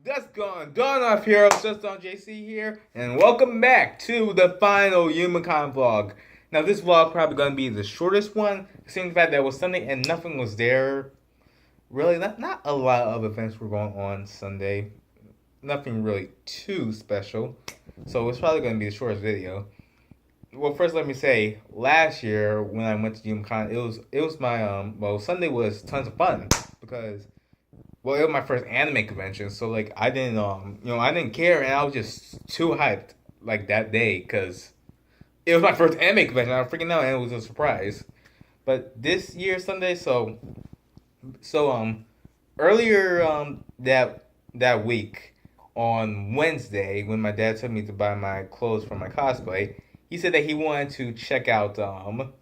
That's gone. Dawn off Heroes, just on JC here, and welcome back to the final Youmacon vlog. Now, this vlog probably going to be the shortest one, considering the fact that it was Sunday and nothing was there. Really, not a lot of events were going on Sunday. Nothing really too special. So it's probably going to be the shortest video. Well, first let me say, last year when I went to Youmacon, it was my Sunday was tons of fun because it was my first anime convention, so like I didn't I didn't care, and I was just too hyped like that day because it was my first anime convention. I was freaking out, and it was a surprise. But this year Sunday, so earlier that week on Wednesday when my dad took me to buy my clothes for my cosplay, he said that he wanted to check out Youmacon,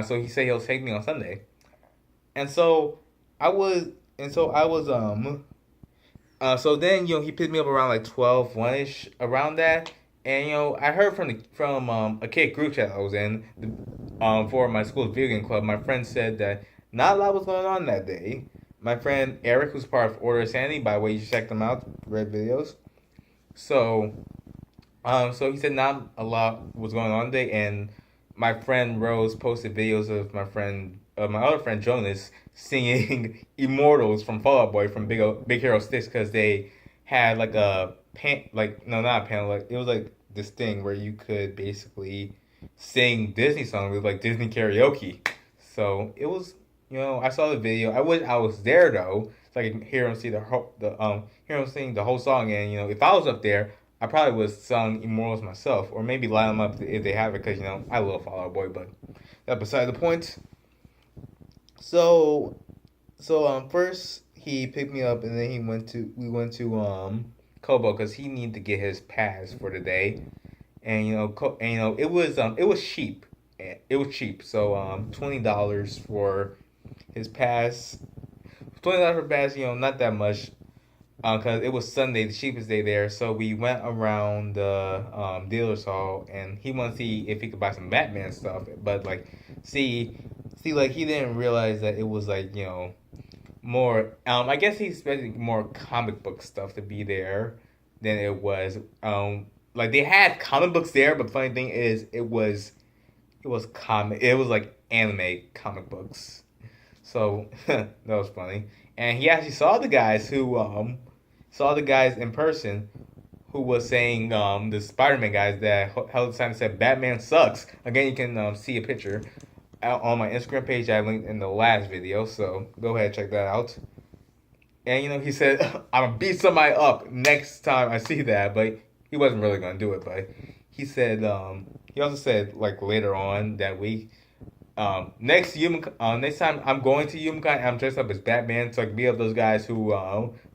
so he said he'll take me on Sunday. And so I was so then he picked me up around like 12 1 ish around that. And I heard from a kid group chat I was in for my school's video game club. My friend said that not a lot was going on that day. My friend Eric, who's part of Order of Sanity, by the way, you should check them out, great videos. So so he said not a lot was going on today, and my friend Rose posted videos of my other friend Jonas singing "Immortals" from Fall Out Boy from Big Hero 6 because they had like a no, not a panel, like it was like this thing where you could basically sing Disney songs with like Disney karaoke. So it was, I saw the video. I wish I was there though, so I could hear him hear him sing the whole song. And if I was up there, I probably would have sung Immortals myself, or maybe line them up if they have it, because I love Fall Out Boy. But that's beside the point. So first he picked me up, and then we went to Kobo because he needed to get his pass for the day. And it was cheap. It was cheap. So $20 for his pass. $20 for pass, not that much. Because it was Sunday, the cheapest day there. So we went around the dealer's hall, and he wanted to see if he could buy some Batman stuff. But like, like he didn't realize that it was like more. I guess he expected more comic book stuff to be there than it was. Like they had comic books there, but the funny thing is, it was like anime comic books. So that was funny. And he actually saw the guys in person who was saying the Spider-Man guys that held the sign that said Batman sucks. Again, you can see a picture on my Instagram page I linked in the last video, so go ahead and check that out. And he said I'm gonna beat somebody up next time I see that, but he wasn't really gonna do it. But he said he also said like later on that week, next time I'm going to Youmacon, I'm dressed up as Batman, so I can beat up those guys who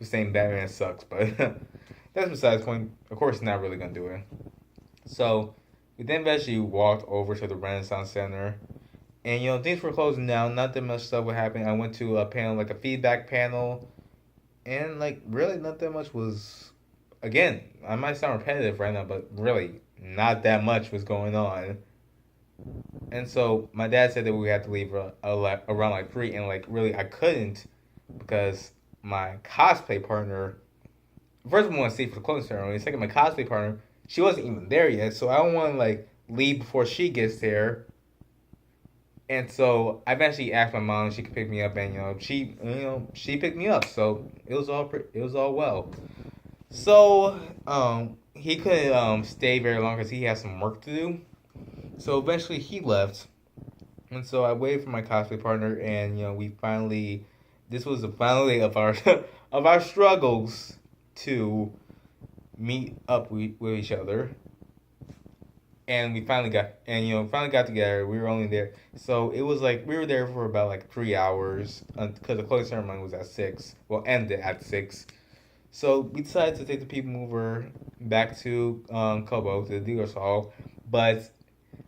saying Batman sucks. But that's besides the point. Of course, he's not really gonna do it. So we then eventually walked over to the Renaissance Center, and things were closing down. Not that much stuff was happening. I went to a panel, like a feedback panel, and like really not that much was. Again, I might sound repetitive right now, but really not that much was going on. And so my dad said that we had to leave around like 3, and like really I couldn't because my cosplay partner. First, I want to see for the closing ceremony. Second, my cosplay partner, she wasn't even there yet, so I don't want to like leave before she gets there. And so I eventually asked my mom if she could pick me up, and she picked me up, so it was all well. So he couldn't stay very long because he had some work to do. So eventually he left, and so I waited for my cosplay partner, and we finally, this was the final day of our of our struggles to meet up with each other, and we finally got together. We were only there, so it was like we were there for about like 3 hours because the closing ceremony was at 6. Well, ended at 6. So we decided to take the people mover back to Kobo to the dealer's hall, but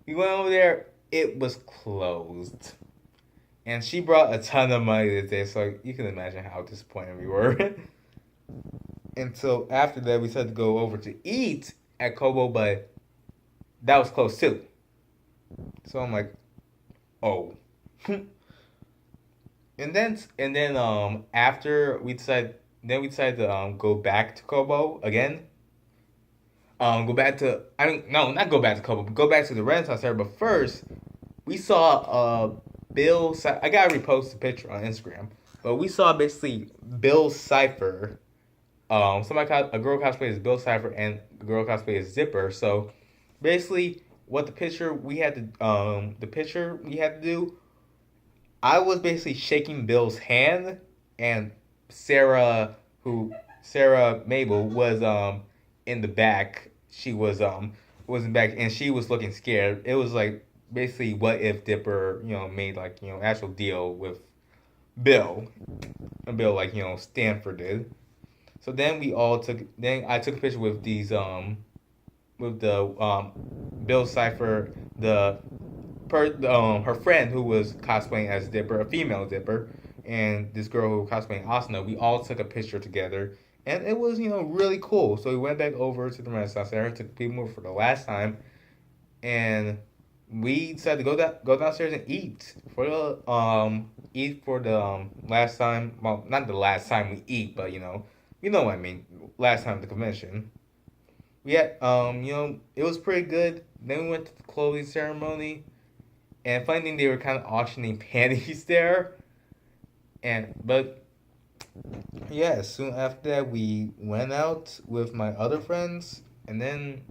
we went over there. It was closed, and she brought a ton of money this day, so you can imagine how disappointed we were. And so after that, we decided to go over to eat at Kobo, but that was closed too. So I'm like, oh. And then after we decided then we decided to go back to Kobo again. Go back to I mean no, not go back to Kobo, but go back to the Renaissance Fair. But first, we saw I gotta repost the picture on Instagram. But we saw basically Bill Cipher. A girl cosplay as Bill Cipher and a girl cosplay as Zipper. So basically, what the picture we had to do, I was basically shaking Bill's hand, and Sarah Mabel was in the back. She was in the back, and she was looking scared. It was like basically what if Dipper made like actual deal with Bill, and Bill like Stanford did. So then I took a picture with these with the Bill Cipher, her friend who was cosplaying as Dipper, a female Dipper, and this girl who was cosplaying Asuna. We all took a picture together, and it was really cool. So we went back over to the Renaissance Center, took people for the last time, and we decided to go downstairs and eat for the last time. Well, not the last time we eat, but you know what I mean. Last time at the convention, we had it was pretty good. Then we went to the clothing ceremony, and funny thing, they were kind of auctioning panties there, but yeah, soon after that we went out with my other friends, and then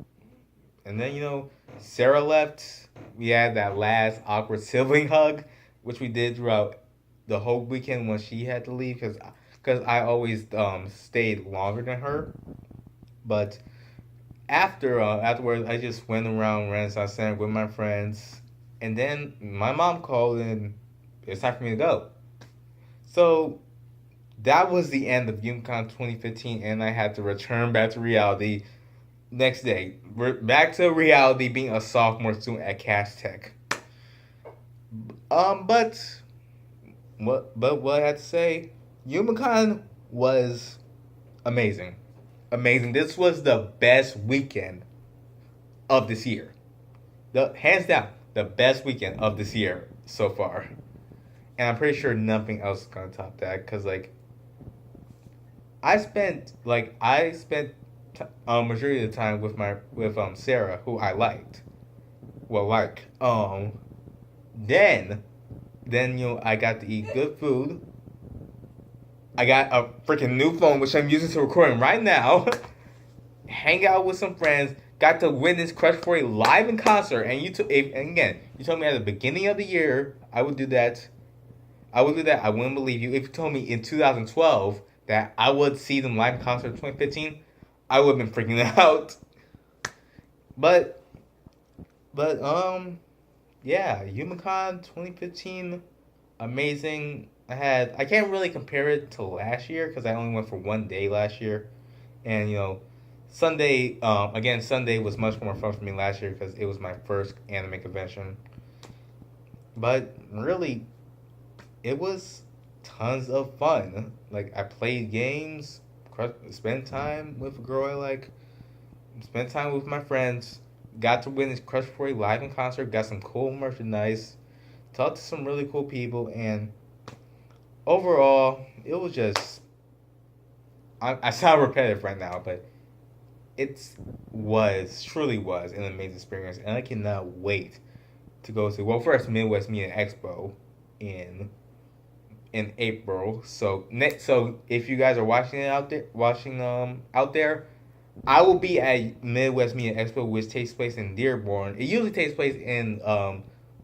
Sarah left. We had that last awkward sibling hug, which we did throughout the whole weekend when she had to leave because I always stayed longer than her. But afterwards, I just went around Renaissance Center with my friends, and then my mom called and it's time for me to go. So that was the end of Youmacon 2015, and I had to return back to reality next day. We're back to reality, being a sophomore student at Cash Tech. But what I had to say, Youmacon was amazing. Amazing. This was the best weekend of this year. Hands down, the best weekend of this year so far. And I'm pretty sure nothing else is gonna top that, because I spent majority of the time with Sarah, who I liked. Well, then I got to eat good food. I got a freaking new phone, which I'm using to recording right now. Hang out with some friends. Got to witness Crush 40 live in concert. And again, you told me at the beginning of the year I would do that. I wouldn't believe you. If you told me in 2012 that I would see them live in concert in 2015, I would have been freaking out. But yeah, Youmacon 2015, amazing. I can't really compare it to last year because I only went for one day last year, and Sunday was much more fun for me last year because it was my first anime convention. But really, it was tons of fun. Like, I played games, spent time with a girl I like, spent time with my friends, got to witness Crush 40 live in concert, got some cool merchandise, talked to some really cool people, and overall, it was just. I sound repetitive right now, but truly was an amazing experience, and I cannot wait to go to, well, first Midwest Media Expo in April. So if you guys are watching it out there, I will be at Midwest Media Expo, which takes place in Dearborn. It usually takes place in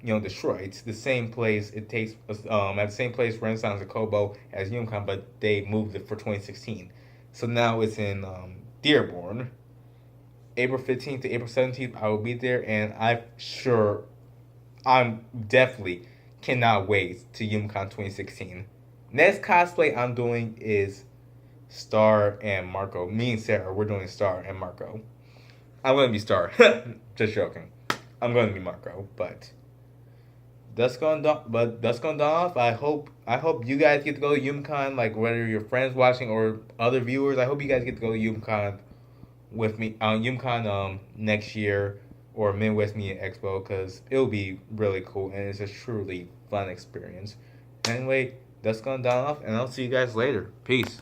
Detroit. It's the same place. It takes at the same place Renaissance and Kobo as Youmacon, but they moved it for 2016. So now it's in Dearborn. April 15th to April 17th, I will be there, and I'm definitely cannot wait to Youmacon 2016. Next cosplay I'm doing is Star and Marco. Me and Sarah, we're doing Star and Marco. I'm gonna be Star. Just joking. I'm gonna be Marco, but that's going off. I hope you guys get to go to Youmacon, like whether your friends watching or other viewers. I hope you guys get to go to Youmacon with me on Youmacon next year or Midwest Media Expo, because it'll be really cool and it's a truly fun experience. Anyway, that's going off, and I'll see you guys later. Peace.